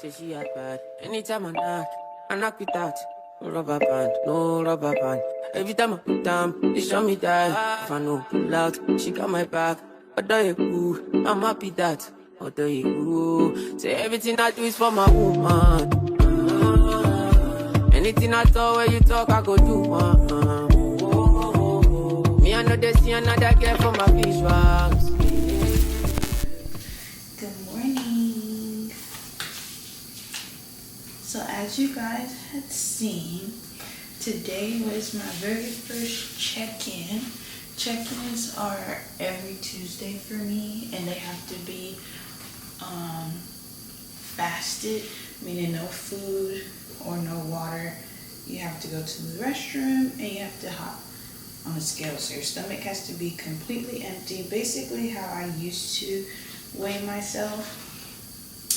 say she had bad. Anytime I knock it out. No rubber band, no rubber band. Every time I put down, they show me that. If I know pull out, she got my back. Although you cool, I'm happy that. Although you cool, say everything I do is for my woman. Anything I talk, when you talk, I go do. Me, I know they see another girl for my visuals. Good morning. So as you guys had seen, today was my very first check-in. Check-ins are every Tuesday for me, and they have to be fasted, meaning no food or no water. You have to go to the restroom and you have to hop on a scale, so your stomach has to be completely empty. Basically how I used to weigh myself.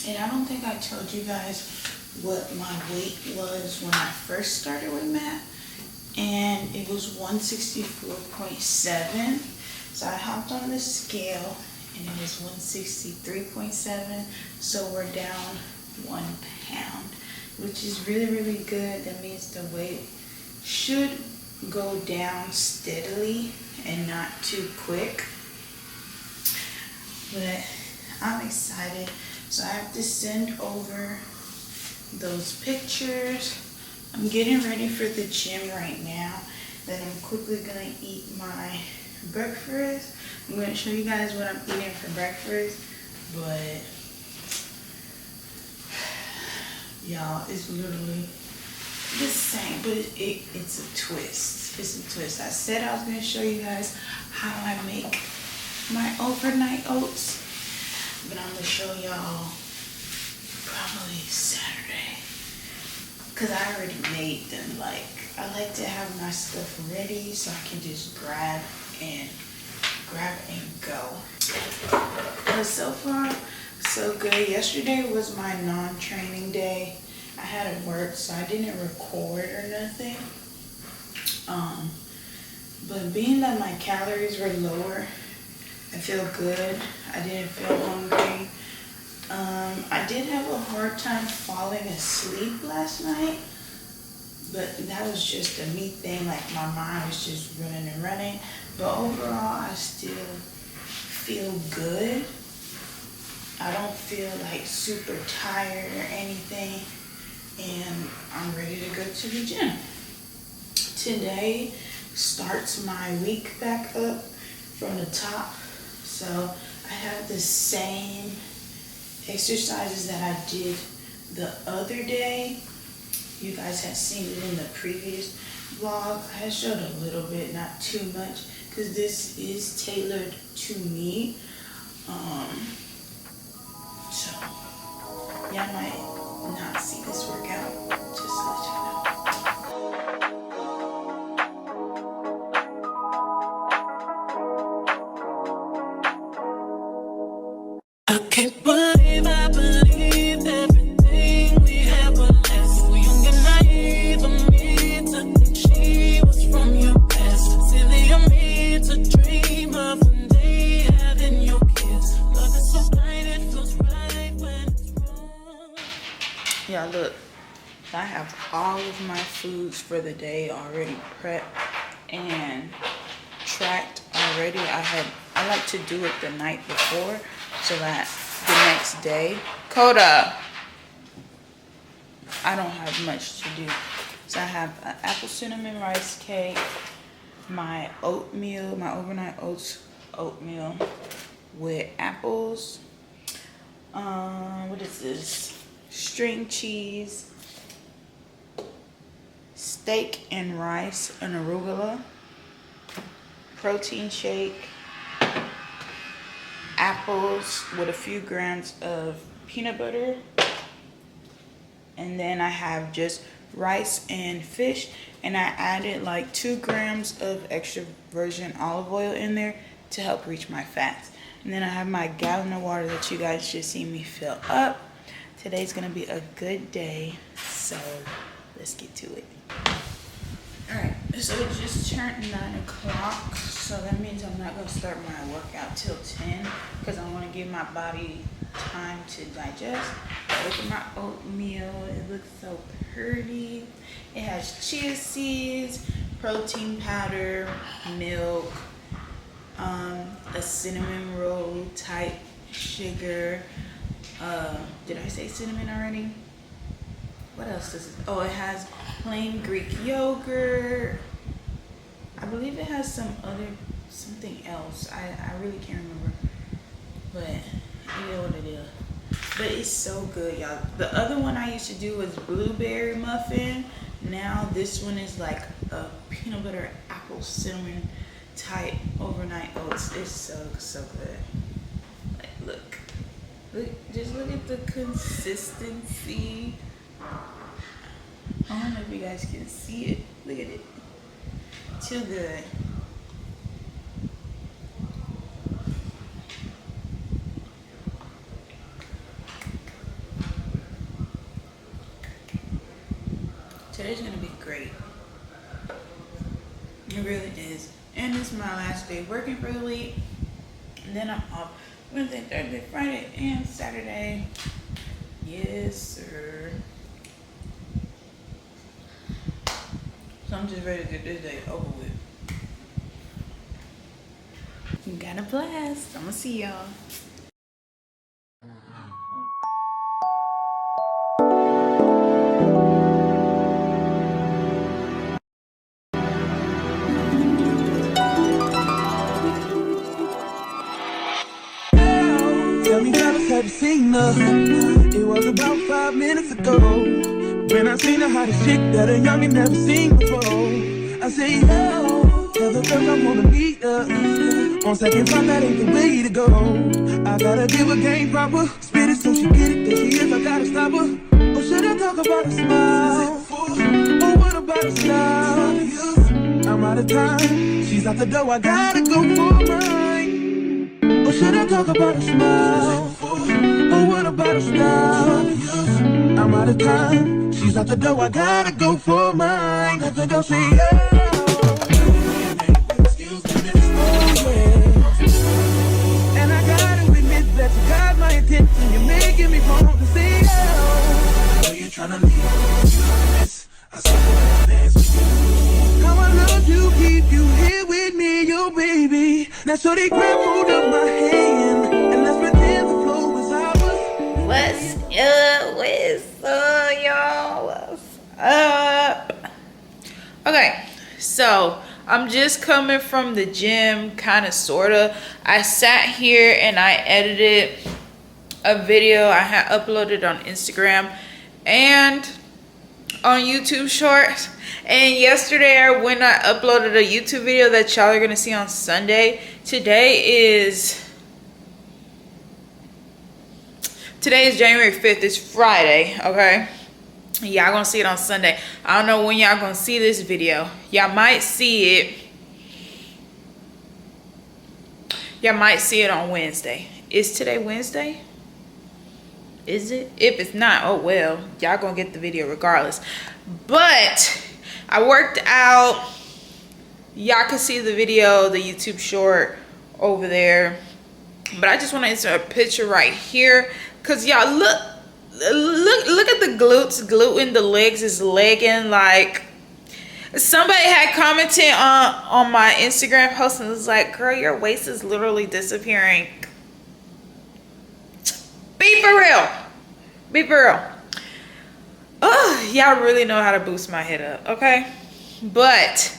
And I don't think I told you guys what my weight was when I first started with math, and it was 164.7. so I hopped on the scale and it is 163.7, so we're down 1 pound, which is really good. That means the weight should go down steadily and not too quick, but I'm excited. So I have to send over those pictures. I'm getting ready for the gym right now. Then I'm quickly gonna eat my breakfast. I'm gonna show you guys what I'm eating for breakfast, but y'all, it's literally the same, but it's a twist. It's a twist. I said I was gonna show you guys how I make my overnight oats, but I'm gonna show y'all probably Saturday, because I already made them. Like, I like to have my stuff ready so I can just grab and go. But so far so good. Yesterday was my non-training day. I had to work, so I didn't record or nothing. But being that my calories were lower, I feel good. I didn't feel hungry. I did have a hard time falling asleep last night, but that was just a me thing. Like, my mind was just running and running. But overall, I still feel good. I don't feel like super tired or anything, and I'm ready to go to the gym. Today starts my week back up from the top. So I have the same exercises that I did the other day. You guys had seen it in the previous vlog. I had showed a little bit, not too much, because this is tailored to me. So y'all might not see this workout, just to let y'all know. I can't believe I believed everything we had was less. So young and naive of me to think she was from your past. Silly of me to dream of one day having your kids. Love is so blind, it feels right when it's wrong. Yeah, look, I have all of my foods for the day already prepped and tracked already. I like to do it the night before, so that the next day, Coda, I don't have much to do. So I have an apple cinnamon rice cake, my oatmeal, my overnight oatmeal with apples. What is this? String cheese, steak and rice and arugula, protein shake, apples with a few grams of peanut butter, and then I have just rice and fish, and I added like 2 grams of extra virgin olive oil in there to help reach my fats. And then I have my gallon of water that you guys just see me fill up. Today's gonna be a good day, so let's get to it. Alright, so it just turned 9 o'clock, so that means I'm not going to start my workout till 10, because I want to give my body time to digest. Look at my oatmeal. It looks so pretty. It has chia seeds, protein powder, milk, a cinnamon roll type sugar. Did I say cinnamon already? What else does it? Oh, it has plain Greek yogurt. I believe it has something else. I really can't remember. But it is what it is. But it's so good, y'all. The other one I used to do was blueberry muffin. Now this one is like a peanut butter apple cinnamon type overnight oats. It's so good. Like just look at the consistency. I don't know if you guys can see it. Look at it. Too good. Today's gonna be great. It really is. And it's my last day working for the week. And then I'm off Wednesday, Thursday, Friday, and Saturday. Yes, sir. So I'm just ready to get this day over with. You got a blast. I'm gonna see y'all. Tell me, fellas, have you seen her? It was about 5 minutes ago when I seen the hottest chick that a youngin' never seen before. I say, yo, tell the girl I wanna meet her. On second thought, that ain't the way to go. I gotta give her game proper, spit it so she get it. There she is, I gotta stop her. Or should I talk about her smile? Or what about her style? I'm out of time, she's out the door, I gotta go for mine. Or should I talk about her smile? Or what about her style? I'm out of time, she's out the door, I gotta go for mine. Let the girl say, yeah. And I gotta admit that you got my attention, you're making me want to say, oh. I know you're tryna leave, I saw the dance with you. How I love to keep you here with me, yo baby. Now so they grab hold of my hand and let's pretend the flow is ours. What's up? What's up, y'all? What's up? Okay, so I'm just coming from the gym, kind of, sort of. I sat here and I edited a video I had uploaded on Instagram and on YouTube Shorts. And yesterday when I uploaded a YouTube video that y'all are gonna see on Sunday. Today is January 5th. It's Friday, okay? Y'all gonna see it on Sunday. I don't know when y'all gonna see this video. Y'all might see it. Y'all might see it on Wednesday. Is today Wednesday? Is it? If it's not, oh well. Y'all gonna get the video regardless. But I worked out. Y'all can see the video, the YouTube short over there. But I just want to insert a picture right here. Cause y'all look at the glutes. Gluten, the legs is legging. Like somebody had commented on my Instagram post and was like, girl, your waist is literally disappearing. Be for real. Be for real. Oh, y'all really know how to boost my head up, okay? But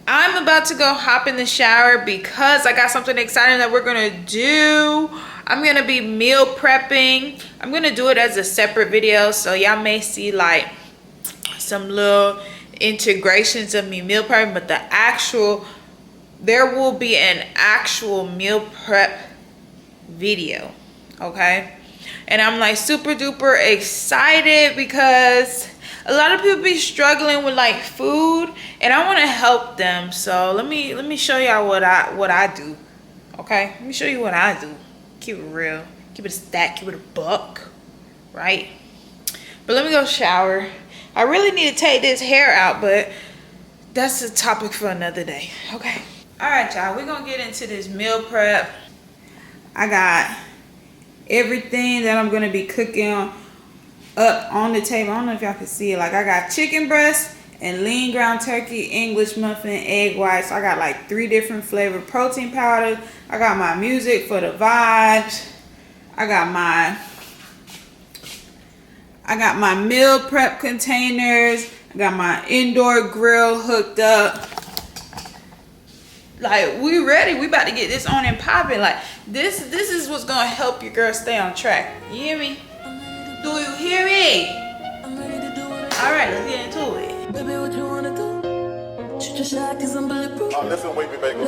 I'm about to go hop in the shower because I got something exciting that we're gonna do. I'm gonna be meal prepping. I'm gonna do it as a separate video, so y'all may see like some little integrations of me meal prepping, but there will be an actual meal prep video, okay? And I'm like super duper excited because a lot of people be struggling with like food and I want to help them. So let me show y'all what I do. Okay? Let me show you what I do. Keep it real. Keep it a stack, keep it a buck. Right? But let me go shower. I really need to take this hair out, but that's a topic for another day. Okay. Alright, y'all. We're gonna get into this meal prep. I got everything that I'm gonna be cooking up on the table. I don't know if y'all can see it. Like I got chicken breast and lean ground turkey, English muffin, egg whites. I got like 3 different flavored protein powders. I got my music for the vibes. I got my meal prep containers. I got my indoor grill hooked up. Like we ready. We about to get this on and popping. Like this is what's gonna help your girl stay on track. You hear me? Do you hear me? Alright, let's get into it. Baby, what you wanna do? Shoot your shot, cause I'm bulletproof. Oh, listen, wait, baby.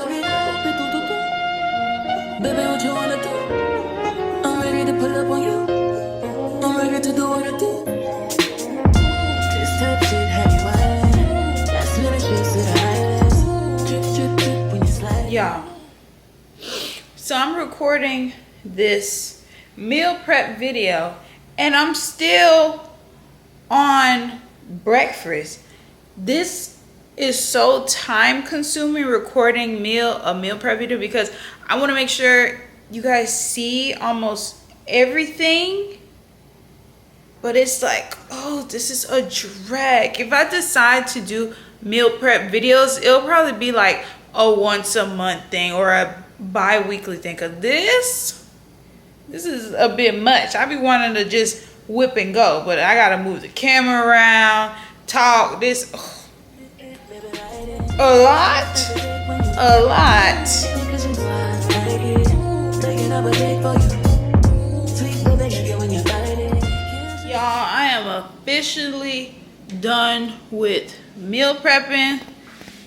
Baby, what you wanna do? I'm ready to pull up on you. I'm ready to do what I do. This type shit have you wildin'. That's when I kiss to the highest. Drip, drip, drip when you slide. Y'all, so I'm recording this meal prep video and I'm still on breakfast. This is so time consuming recording a meal prep video because I want to make sure you guys see almost everything, but it's like, oh, this is a drag. If I decide to do meal prep videos, it'll probably be like a once a month thing or a bi-weekly thing, because this is a bit much. I be wanting to just whip and go, but I gotta move the camera around, talk this. A lot. Y'all, I am officially done with meal prepping.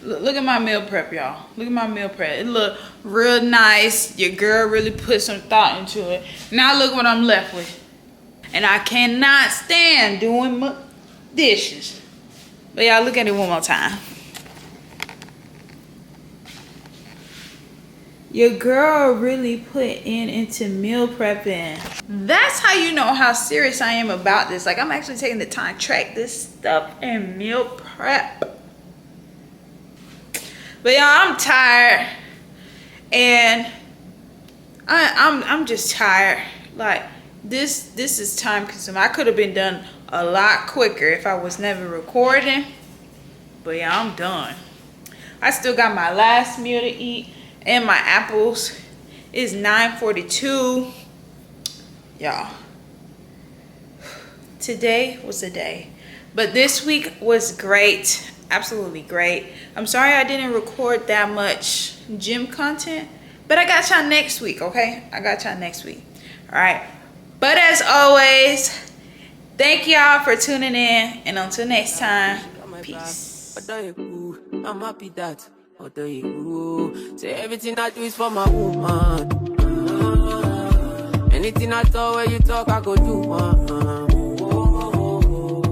Look at my meal prep, y'all. Look at my meal prep. It look real nice. Your girl really put some thought into it. Now look what I'm left with. And I cannot stand doing dishes. But y'all, look at it one more time. Your girl really put into meal prepping. That's how you know how serious I am about this. Like, I'm actually taking the time to track this stuff in meal prep. But y'all, I'm tired. And I'm just tired. Like, this is time consuming. I could have been done a lot quicker if I was never recording. But yeah, I'm done. I still got my last meal to eat and my apples. It's 9:42. Y'all, today was a day, but this week was great. Absolutely great. I'm sorry I didn't record that much gym content, but I got y'all next week, okay? I got y'all next week. All right. But as always, thank y'all for tuning in, and until next time, peace. I'm happy that say everything I do is for my woman. Anything I talk where you talk, I go do.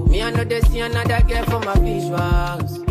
Me I know they see another girl for my visuals.